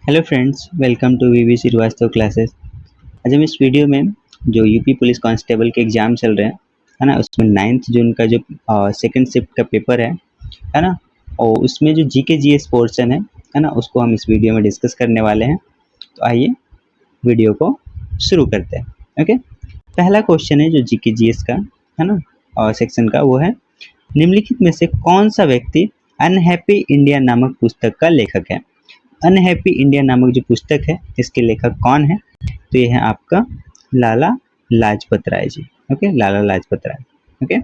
Hello friends, welcome to V V Srivastava classes. आज हम इस वीडियो में जो यूपी पुलिस कांस्टेबल के एग्जाम चल रहे हैं, है ना, उसमें 9th जून का जो सेकंड शिफ्ट का पेपर है ना, और उसमें जो जीके जीएस पोर्शन है ना, उसको हम इस वीडियो में डिस्कस करने वाले हैं। तो आइए वीडियो को शुरू करते हैं। ओके, पहला क्वेश्चन है जो जीके जीएस का है ना, और सेक्शन का, वो है निम्नलिखित में से कौन सा व्यक्ति अनहैप्पी इंडिया नामक पुस्तक का लेखक है। अनहैप्पी इंडिया नामक जो पुस्तक है, इसके लेखक कौन है? तो ये है आपका Lala Lajpat Rai ji. Okay, Lala Lajpat Rai. Okay,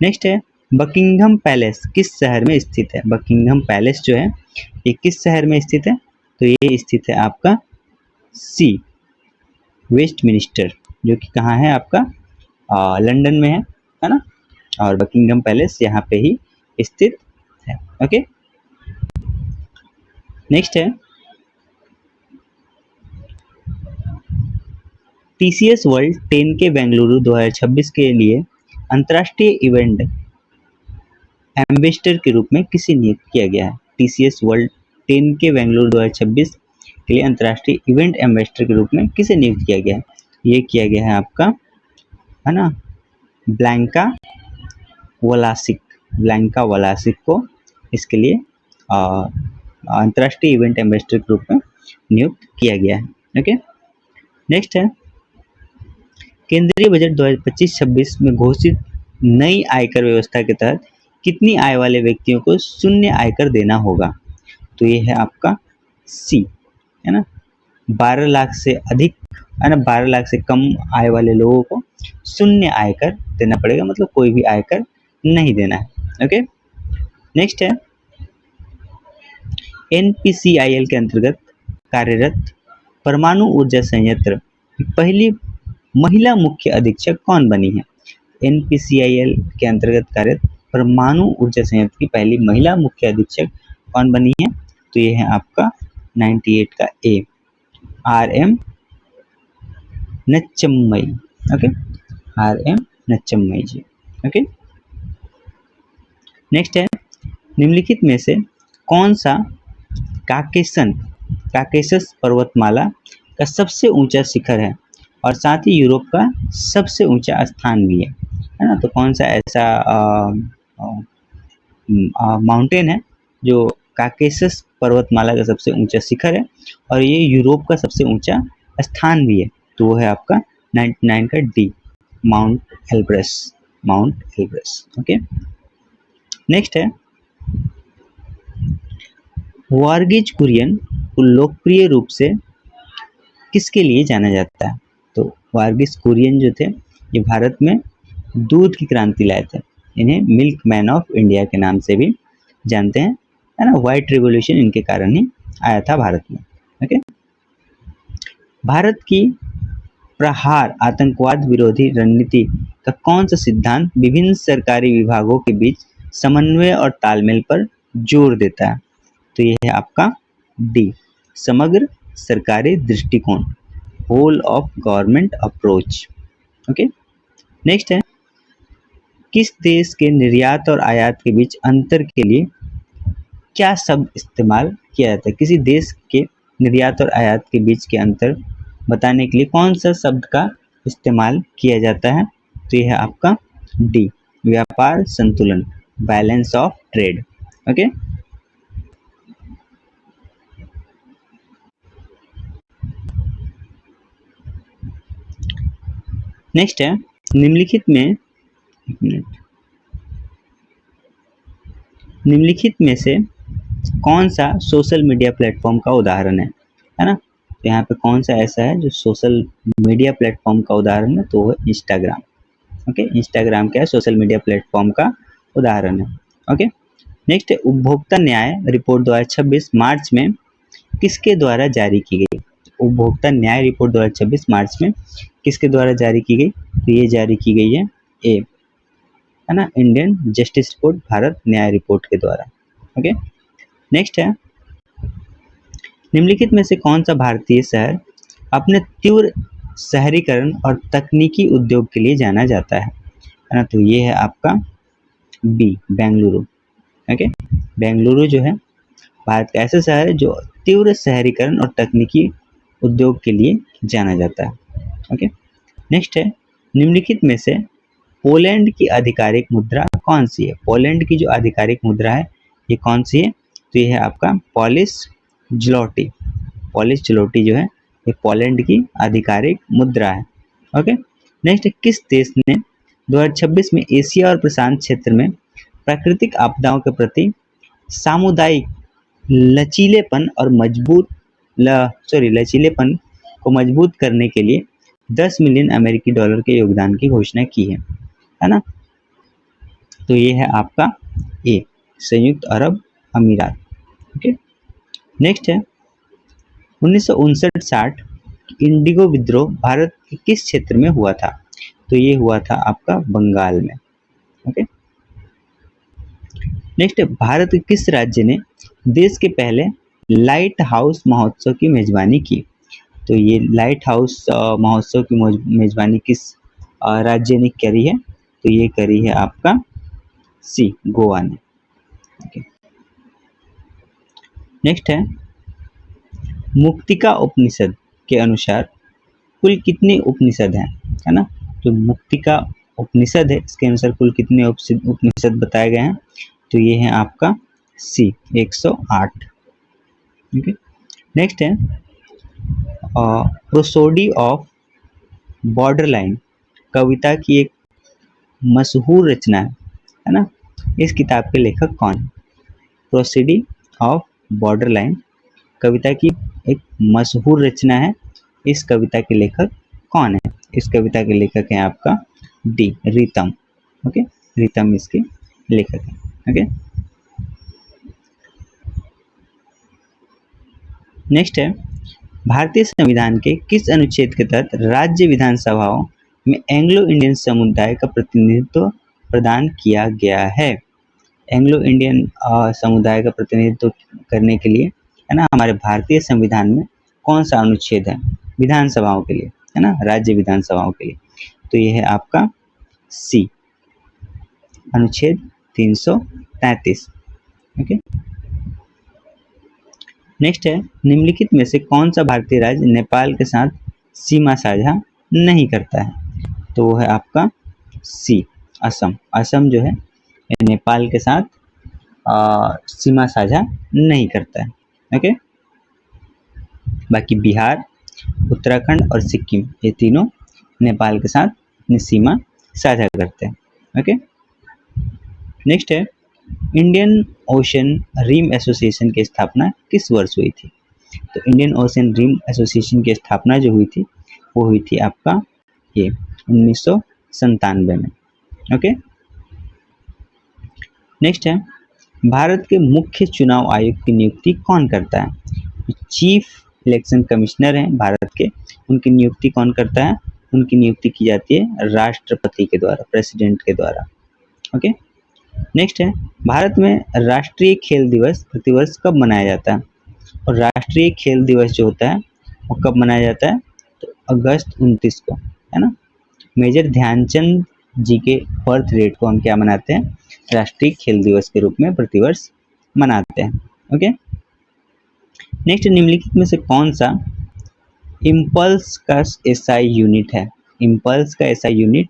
next है बकिंघम पैलेस किस शहर में स्थित है? बकिंघम पैलेस जो है ये किस शहर में स्थित है? तो ये स्थित है आपका सी वेस्टमिनिस्टर, जो कि कहाँ है आपका लंदन में है ना, और बकिंघम पैलेस यहाँ पे ही स्थित है। ओके, नेक्स्ट है टीसीएस वर्ल्ड 10 के बेंगलुरु 2026 के लिए अंतर्राष्ट्रीय इवेंट एम्बेसडर के रूप में किसे नियुक्त किया गया है? टीसीएस वर्ल्ड 10 के बेंगलुरु 2026 के लिए अंतर्राष्ट्रीय इवेंट एम्बेसडर के रूप में किसे नियुक्त किया गया है? ये किया गया है आपका, है ना, ब्लैंका वलासिक। ब्लैंका वलासिक को इसके लिए अंतर्राष्ट्रीय इवेंट एम्बेसडर के रूप में नियुक्त किया गया है। ओके, नेक्स्ट है केंद्रीय बजट 2025-26 में घोषित नई आयकर व्यवस्था के तहत कितनी आय वाले व्यक्तियों को शून्य आयकर देना होगा? तो ये है आपका सी, है ना, 12 लाख से अधिक, है ना, 12 लाख से कम आय वाले लोगों को शून्य आयकर देना पड़ेगा, मतलब कोई भी आयकर नहीं देना है। ओके, नेक्स्ट है एनपीसीआईएल के अंतर्गत कार्यरत परमाणु ऊर्जा संयंत्र की पहली महिला मुख्य अधीक्षक कौन बनी है? एनपीसीआईएल के अंतर्गत कार्यरत परमाणु ऊर्जा संयंत्र की पहली महिला मुख्य अधीक्षक कौन बनी है? तो ये है आपका 98 का A, R M. Nachammai. Okay, R M. Nachammai ji. Okay, next है निम्नलिखित में से कौन सा काकेशस पर्वतमाला का सबसे ऊंचा शिखर है और साथ ही यूरोप का सबसे ऊंचा स्थान भी है ना? तो कौन सा ऐसा माउंटेन है जो काकेशस पर्वतमाला का सबसे ऊंचा शिखर है और ये यूरोप का सबसे ऊंचा स्थान भी है? तो वो है आपका 99 का D, mount Elbrus. Mount Elbrus. Okay, next है वार्गिज कुरियन को लोकप्रिय रूप से किसके लिए जाना जाता है? तो वार्गिज कुरियन जो थे, ये भारत में दूध की क्रांति लाए थे। इन्हें मिल्क मैन ऑफ इंडिया के नाम से भी जानते हैं, है ना। व्हाइट रिवॉल्यूशन इनके कारण ही आया था भारत में। ओके, भारत की प्रहार आतंकवाद विरोधी रणनीति का कौन सा सिद्धांत विभिन्न सरकारी विभागों के बीच समन्वय और तालमेल पर जोर देता है? तो यह है आपका डी, समग्र सरकारी दृष्टिकोण, whole of government approach. Okay, next है किस देश के निर्यात और आयात के बीच अंतर के लिए क्या शब्द इस्तेमाल किया जाता है? किसी देश के निर्यात और आयात के बीच के अंतर बताने के लिए कौन सा शब्द का इस्तेमाल किया जाता है? तो यह है आपका डी, व्यापार संतुलन, balance of trade. Okay, next है निम्नलिखित में से कौन सा सोशल मीडिया प्लेटफॉर्म का उदाहरण है ना? तो यहाँ पे कौन सा ऐसा है जो सोशल मीडिया प्लेटफॉर्म का उदाहरण है? तो वो इंस्टाग्राम। ओके, इंस्टाग्राम क्या है? सोशल मीडिया प्लेटफॉर्म का उदाहरण है। ओके, नेक्स्ट है उपभोक्ता न्याय रिपोर्ट 2026 मार्च में किसके द्वारा जारी की गई? उपभोक्ता न्याय रिपोर्ट 2026 मार्च में किसके द्वारा जारी की गई? तो ये जारी की गई है ए, है ना, इंडियन जस्टिस रिपोर्ट, भारत न्याय रिपोर्ट के द्वारा। ओके, नेक्स्ट है निम्नलिखित में से कौन सा भारतीय शहर अपने तीव्र शहरीकरण और तकनीकी उद्योग के लिए जाना जाता है ना? तो ये है आपका बी, बेंगलुरु। ओके, बेंगलुरु जो है भारत का ऐसा शहर है जो तीव्र शहरीकरण और तकनीकी उद्योग के लिए जाना जाता है। ओके, नेक्स्ट है, निम्नलिखित में से पोलैंड की आधिकारिक मुद्रा कौन सी है? पोलैंड की जो आधिकारिक मुद्रा है ये कौन सी है? तो ये है आपका पॉलिश ज़्लोटी। पॉलिश ज़्लोटी जो है ये पोलैंड की आधिकारिक मुद्रा है। ओके, नेक्स्ट, किस देश ने 2026 में एशिया और प्रशांत क्षेत्र में प्राकृतिक आपदाओं के प्रति सामुदायिक लचीलेपन और लचीलेपन को मजबूत करने के लिए 10 मिलियन अमेरिकी डॉलर के योगदान की घोषणा की है ना? तो ये है आपका ए, संयुक्त अरब अमीरात। ओके, नेक्स्ट है 1959-60 इंडिगो विद्रोह भारत के किस क्षेत्र में हुआ था? तो ये हुआ था आपका बंगाल में। ओके, नेक्स्ट है, भारत के किस राज्य ने देश के पहले लाइट हाउस महोत्सव की मेजबानी की? तो ये लाइट हाउस महोत्सव की मेजबानी किस राज्य ने करी है? तो ये करी है आपका सी, गोवा ने। ओके, नेक्स्ट है, मुक्तिका उपनिषद के अनुसार कुल कितने उपनिषद हैं? है ना? तो मुक्तिका उपनिषद है, इसके अनुसार कुल कितने उपनिषद बताए गए हैं? तो ये है आपका सी, 108। ओके, नेक्स्ट है, प्रोसोडी ऑफ बॉर्डरलाइन कविता की एक मशहूर रचना है ना? इस किताब के लेखक कौन है? प्रोसीडी ऑफ बॉर्डरलाइन कविता की एक मशहूर रचना है, इस कविता के लेखक कौन है? इस कविता के लेखक हैं आपका डी, रीतम। ओके, रीतम इसके लेखक हैं। ओके, नेक्स्ट है, भारतीय संविधान के किस अनुच्छेद के तहत राज्य विधानसभाओं में एंग्लो इंडियन समुदाय का प्रतिनिधित्व प्रदान किया गया है? एंग्लो इंडियन समुदाय का प्रतिनिधित्व करने के लिए, है ना, हमारे भारतीय संविधान में कौन सा अनुच्छेद है विधानसभाओं के लिए, है ना, राज्य विधानसभाओं के लिए? तो ये है आपका सी, अनुच्छेद 333। ओके, नेक्स्ट है, निम्नलिखित में से कौन सा भारतीय राज्य नेपाल के साथ सीमा साझा नहीं करता है? तो वो है आपका सी, असम। असम जो है नेपाल के साथ सीमा साझा नहीं करता है। ओके, बाकी बिहार, उत्तराखंड और सिक्किम ये तीनों नेपाल के साथ अपनी सीमा साझा करते हैं। ओके, नेक्स्ट है, इंडियन ओशन रिम एसोसिएशन की स्थापना किस वर्ष हुई थी? तो इंडियन ओशन रिम एसोसिएशन की स्थापना जो हुई थी वो हुई थी आपका ये 1997 में। ओके, नेक्स्ट है, भारत के मुख्य चुनाव आयुक्त की नियुक्ति कौन करता है? चीफ इलेक्शन कमिश्नर हैं भारत के, उनकी नियुक्ति कौन करता है? उनकी नियुक्ति की जाती है राष्ट्रपति के द्वारा, प्रेसिडेंट के द्वारा। ओके, नेक्स्ट है, भारत में राष्ट्रीय खेल दिवस प्रतिवर्ष कब मनाया जाता है? और राष्ट्रीय खेल दिवस जो होता है वो कब मनाया जाता है? तो अगस्त 29 को, है ना? मेजर ध्यानचंद जी के बर्थ डेट को हम क्या मनाते हैं? राष्ट्रीय खेल दिवस के रूप में प्रतिवर्ष मनाते हैं। ओके, नेक्स्ट, निम्नलिखित में से कौन सा इम्पल्स का एसआई यूनिट है? इम्पल्स का एसआई यूनिट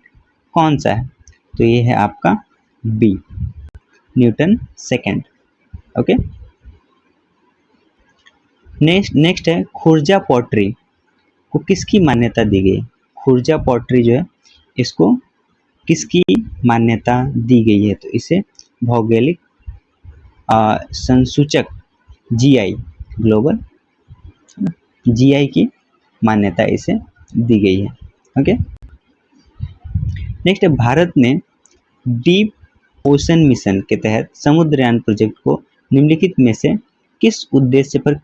कौन सा है? तो ये है आपका B, newton second. Okay, next है, खुर्जा पॉटरी को किसकी मान्यता दी गई? खुर्जा पॉटरी जो है इसको किसकी मान्यता दी गई है? तो इसे भौगोलिक संसूचक जीआई, ग्लोबल जीआई की मान्यता इसे दी गई है। ओके, नेक्स्ट, भारत ने डीप ओशन मिशन के तहत समुद्रयान प्रोजेक्ट को निम्नलिखित में से किस उद्देश्य पर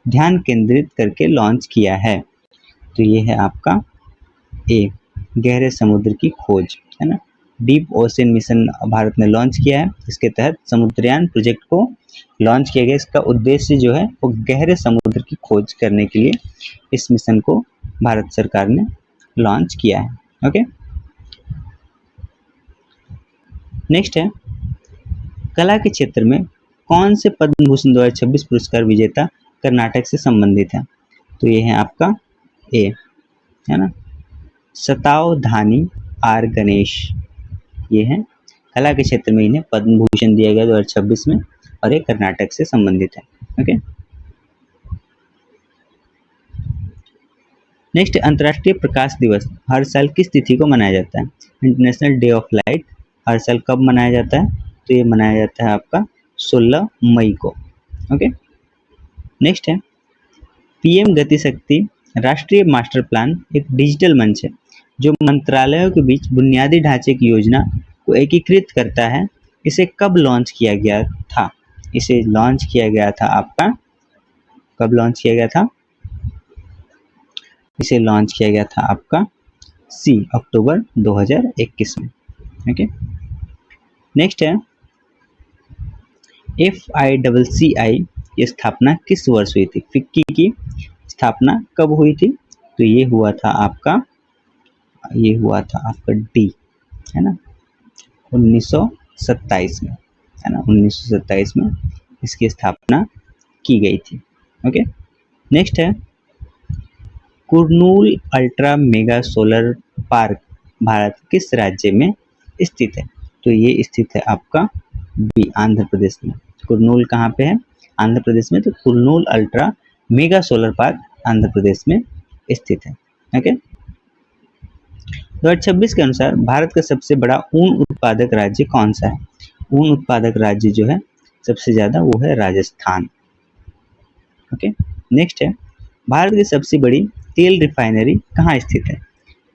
ध्यान केंद्रित करके लॉन्च किया है? तो ये है आपका ए, गहरे समुद्र की खोज, है ना? डीप ओशन मिशन भारत ने लॉन्च किया है, इसके तहत समुद्रयान प्रोजेक्ट को लॉन्च किया गया। इसका उद्देश्य जो है वो गहरे समुद्र की खोज करने के लिए इस मिशन को भारत सरकार ने लॉन्च किया है। ओके, नेक्स्ट है, कला के क्षेत्र में कौन से पद्म भूषण 2026 पुरस्कार विजेता कर्नाटक से संबंधित है? तो ये है आपका ए, है ना, शतावधानी आर गणेश, ये है कला के क्षेत्र में इन्हें पद्म भूषण दिया गया 2026 में और ये कर्नाटक से संबंधित है। ओके, नेक्स्ट, अंतर्राष्ट्रीय प्रकाश दिवस हर साल किस तिथि को मनाया जाता है? इंटरनेशनल डे ऑफ लाइट हर साल कब मनाया जाता है? तो ये मनाया जाता है आपका 16 मई को। ओके, नेक्स्ट है, पीएम गति शक्ति राष्ट्रीय मास्टर प्लान एक डिजिटल मंच है जो मंत्रालयों के बीच बुनियादी ढांचे की योजना को एकीकृत करता है। इसे कब लॉन्च किया गया था? इसे लॉन्च किया गया था आपका, कब लॉन्च किया गया था? इसे लॉन्च किया गया था आपका सी, अक्टूबर 2021 में। ओके, नेक्स्ट है, FICCI की स्थापना किस वर्ष हुई थी? फिक्की की स्थापना कब हुई थी? तो ये हुआ था आपका डी, है ना, 1927 में, है ना, 1927 में इसकी स्थापना की गई थी। ओके, नेक्स्ट है, Kurnool ultra mega solar park Bharat किस राज्य में स्थित है? तो ये स्थित है आपका बी, आंध्र प्रदेश में। कुरनूल कहाँ पे है? आंध्र प्रदेश में। तो Kurnool ultra mega solar park Andhra Pradesh में स्थित है। ओके, 2026 के अनुसार भारत का सबसे बड़ा ऊन उत्पादक राज्य कौन सा है? ऊन उत्पादक राज्य जो है सबसे ज्यादा वो है राजस्थान। ओके, नेक्स्ट है, भारत की सबसे बड़ी तेल रिफाइनरी कहाँ स्थित है?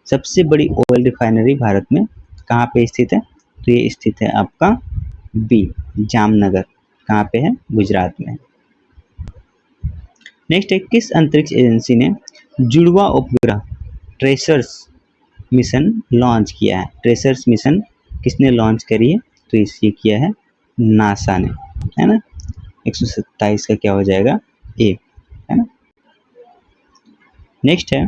सबसे बड़ी ऑयल रिफाइनरी भारत में कहाँ पे स्थित है? तो ये स्थित है आपका बी, जामनगर। कहाँ पे है? गुजरात में। नेक्स्ट है, किस अंतरिक्ष एजेंसी ने जुड़वा उपग्रह ट्रेसर्स मिशन लॉन्च किया है? ट्रेसर्स मिशन किसने लॉन्च करी है? तो इसे किया है नासा ने, है ना। 127 का क्या हो जाएगा? ए, है ना। नेक्स्ट है,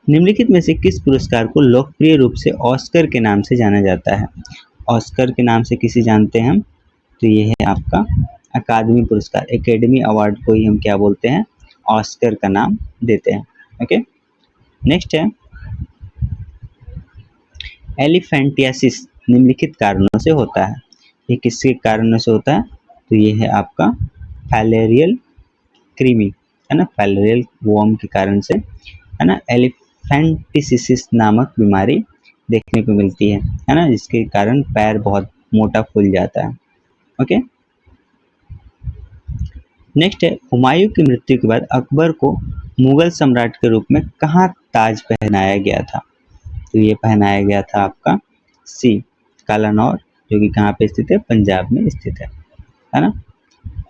निम्नलिखित में से किस पुरस्कार को लोकप्रिय रूप से ऑस्कर के नाम से जाना जाता है? ऑस्कर के नाम से किसे जानते हैं हम? तो ये है आपका अकादमी पुरस्कार, एकेडमी अवार्ड को ही हम क्या बोलते हैं? ऑस्कर का नाम देते हैं। ओके, नेक्स्ट है, एलिफेंटियासिस निम्नलिखित कारणों से होता है। ये किसके कारणों से होता है? तो ये है आपका फैलेरियल कृमि, है ना, फैलेरियल वर्म के कारण से, है ना, एलिफेंटियासिस नामक बीमारी देखने को मिलती है ना, जिसके कारण पैर बहुत मोटा फूल जाता है। ओके, नेक्स्ट है, हुमायूं की मृत्यु के बाद अकबर को मुगल सम्राट के रूप में कहाँ ताज पहनाया गया था? तो ये पहनाया गया था आपका सी, कालानौर, जो कि कहाँ पे स्थित है? पंजाब में स्थित है ना।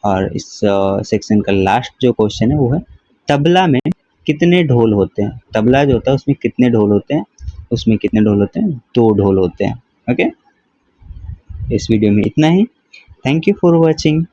और इस सेक्शन का लास्ट जो क्वेश्चन है वो है, तबला में कितने ढोल होते हैं? तबला जो होता है उसमें कितने ढोल होते हैं? उसमें कितने ढोल होते हैं? 2 ढोल होते हैं। ओके, इस वीडियो में इतना ही। Thank you for watching.